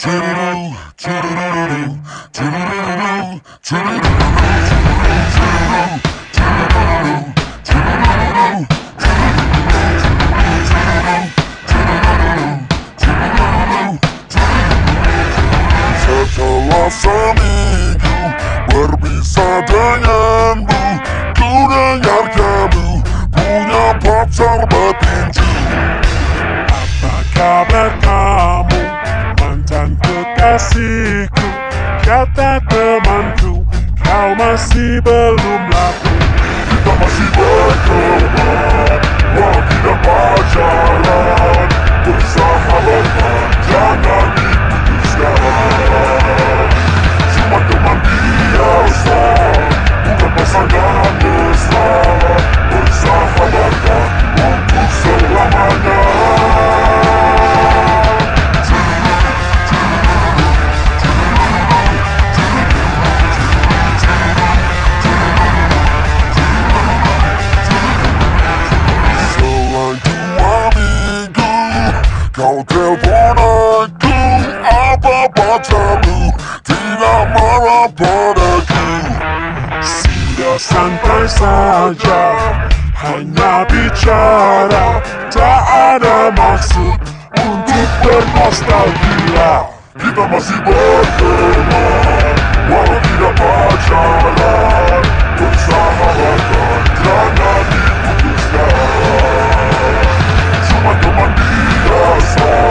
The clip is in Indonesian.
Setelah seminggu berpisah denganmu, ku dengar kamu punya pacar bertinju. Apa kabar kamu, mantan kekasihku? Kata temanku, kau masih belum laku. Kita masih berteman, walau tidak pacaran. Bersahabatan, jangan diputuskan. Cuma teman biasa, bukan pasangan mesra. Bersahabatan untuk selamanya. Kau telepon aku, apa pacarmu tidak marah padaku? Sudah santai saja, hanya bicara, tak ada maksud untuk bernostalgia. Kita masih berteman, walau tidak pacaran. Bersahabatan, jangan diputuskan. Cuma teman biasa.